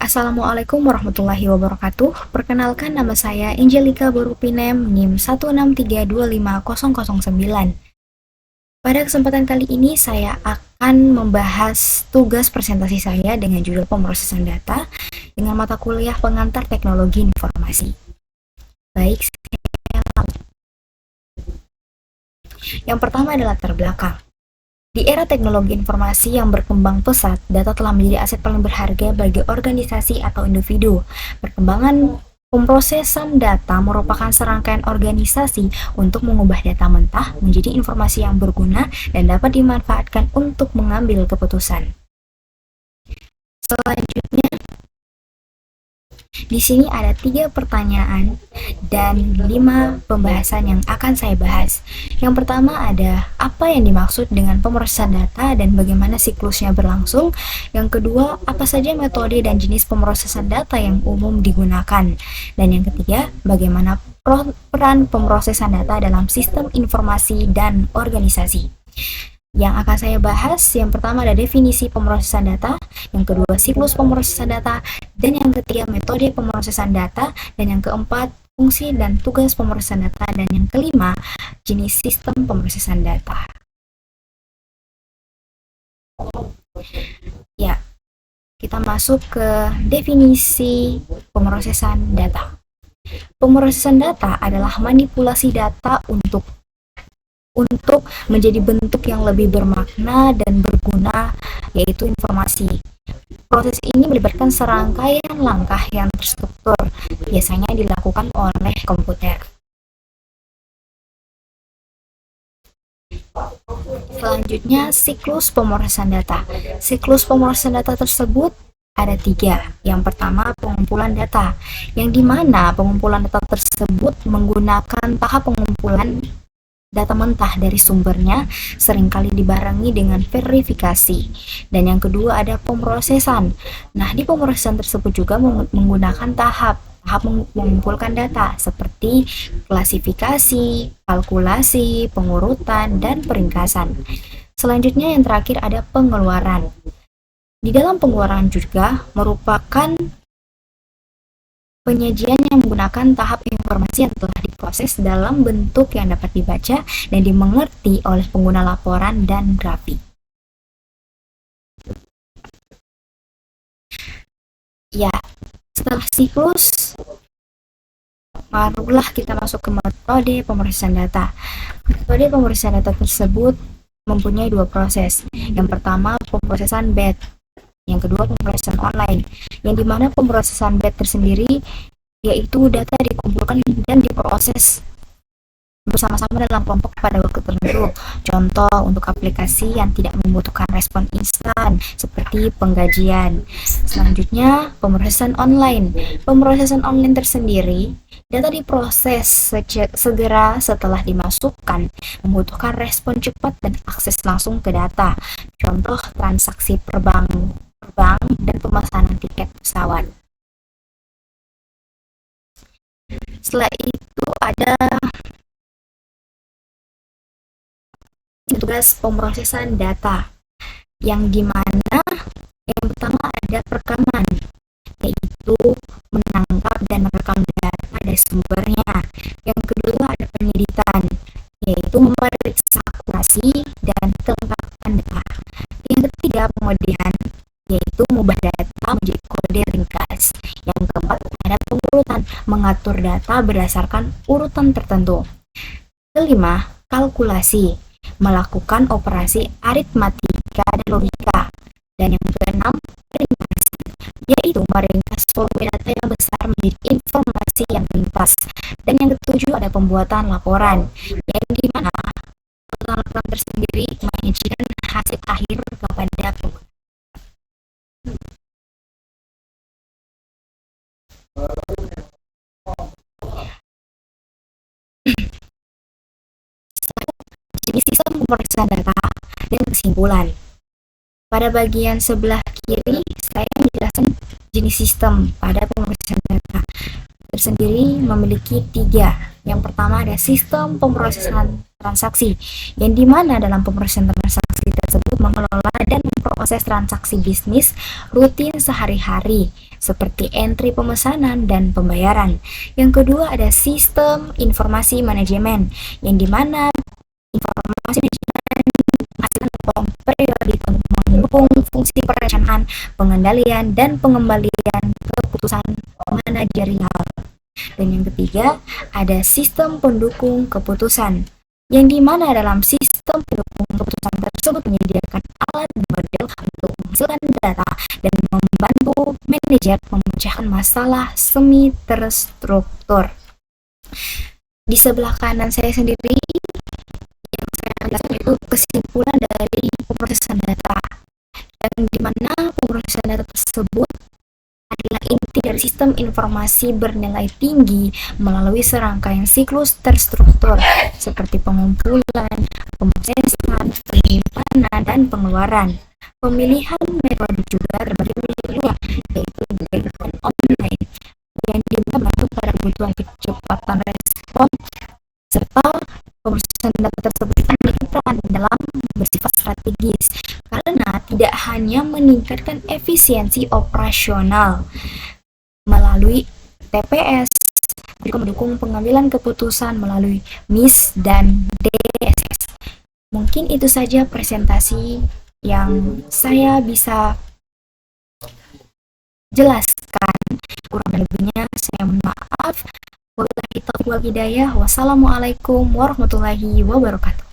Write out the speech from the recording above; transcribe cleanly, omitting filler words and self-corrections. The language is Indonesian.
Assalamualaikum warahmatullahi wabarakatuh. Perkenalkan, nama saya Angelika Borupinem, NIM 163250009. Pada kesempatan kali ini saya akan membahas tugas presentasi saya dengan judul pemrosesan data dengan mata kuliah pengantar teknologi informasi. Baik, yang pertama adalah latar belakang. Di era teknologi informasi yang berkembang pesat, data telah menjadi aset paling berharga bagi organisasi atau individu. Perkembangan pemrosesan data merupakan serangkaian organisasi untuk mengubah data mentah menjadi informasi yang berguna dan dapat dimanfaatkan untuk mengambil keputusan. Selanjutnya, di sini ada 3 pertanyaan dan 5 pembahasan yang akan saya bahas. Yang pertama ada apa yang dimaksud dengan pemrosesan data dan bagaimana siklusnya berlangsung. Yang kedua, apa saja metode dan jenis pemrosesan data yang umum digunakan. Dan yang ketiga, bagaimana peran pemrosesan data dalam sistem informasi dan organisasi. Yang akan saya bahas, yang pertama ada definisi pemrosesan data, yang kedua siklus pemrosesan data, dan yang ketiga metode pemrosesan data, dan yang keempat fungsi dan tugas pemrosesan data, dan yang kelima jenis sistem pemrosesan data. Ya, kita masuk ke definisi pemrosesan data. Pemrosesan data adalah manipulasi data untuk menjadi bentuk yang lebih bermakna dan berguna, yaitu informasi. Proses ini melibatkan serangkaian langkah yang terstruktur, biasanya dilakukan oleh komputer. Selanjutnya, siklus pemrosesan data. Siklus pemrosesan data tersebut ada 3. Yang pertama, pengumpulan data, yang dimana pengumpulan data tersebut menggunakan tahap pengumpulan data mentah dari sumbernya, seringkali dibarengi dengan verifikasi. Dan yang kedua ada pemrosesan. Nah, di pemrosesan tersebut juga menggunakan tahap mengumpulkan data seperti klasifikasi, kalkulasi, pengurutan, dan peringkasan. Selanjutnya yang terakhir ada pengeluaran. Di dalam pengeluaran juga merupakan penyajian yang menggunakan tahap informasi yang telah diproses dalam bentuk yang dapat dibaca dan dimengerti oleh pengguna laporan dan grafik. Ya, setelah siklus, barulah kita masuk ke metode pemrosesan data. Metode pemrosesan data tersebut mempunyai 2 proses. Yang pertama, pemrosesan batch. Yang kedua, pemrosesan online, yang dimana pemrosesan batch tersendiri yaitu data dikumpulkan dan diproses bersama-sama dalam kelompok pada waktu tertentu. Contoh untuk aplikasi yang tidak membutuhkan respon instan seperti penggajian. Selanjutnya, pemrosesan online. Pemrosesan online tersendiri, data diproses segera setelah dimasukkan, membutuhkan respon cepat dan akses langsung ke data. Contoh transaksi terbang dan pemesanan tiket pesawat. Setelah itu ada tugas pemrosesan data, yang dimana yang pertama ada perekaman, yaitu menangkap dan merekam data dari sumbernya. Yang kedua ada penyeditan, yaitu memeriksa akurasi dan kelengkapan data. Yang ketiga pengodian, yaitu mengubah data menjadi kode ringkas. Yang keempat ada pengurutan, mengatur data berdasarkan urutan tertentu. Kelima, kalkulasi, melakukan operasi aritmatika dan logika. Dan yang keenam, peringkasan, yaitu meringkas volume data yang besar menjadi informasi yang ringkas. Dan yang ketujuh ada pembuatan laporan, yang dimana laporan tersendiri menyajikan hasil akhir kepada pengguna. Jenis sistem pemrosesan data dan kesimpulan. Pada bagian sebelah kiri, saya menjelaskan jenis sistem pada pemrosesan data tersendiri memiliki 3, Yang pertama ada sistem pemrosesan transaksi, yang dimana dalam pemrosesan transaksi tersebut mengelola dan memproses transaksi bisnis rutin sehari-hari, seperti entry pemesanan dan pembayaran. Yang kedua ada sistem informasi manajemen, yang dimana informasi manajemen menghasilkan kolom periodik untuk mendukung fungsi perencanaan, pengendalian, dan pengembalian keputusan manajerial. Dan yang ketiga, ada sistem pendukung keputusan, yang dimana dalam sistem pendukung keputusan tersebut menyediakan alat dan model untuk menghasilkan data dan membantu manajer memecahkan masalah semi terstruktur. Di sebelah kanan saya sendiri, yang saya jelaskan itu kesimpulan dari pemrosesan data, yang dimana pemrosesan data tersebut adalah inti dari sistem informasi bernilai tinggi melalui serangkaian siklus terstruktur seperti pengumpulan, pemrosesan, penyimpanan, dan pengeluaran. Pemilihan metode juga terbagi menjadi dua, yaitu direct dan online, yang membantu pada kebutuhan kecepatan respon serta pemrosesan data tersebut memiliki peran dalam bersifat strategis karena tidak hanya meningkatkan efisiensi operasional melalui TPS, juga mendukung pengambilan keputusan melalui MIS dan DSS. Mungkin itu saja presentasi yang saya bisa jelaskan. Kurang lebihnya saya mohon maaf. Wabillahi taufiq wal hidayah. Wassalamualaikum warahmatullahi wabarakatuh.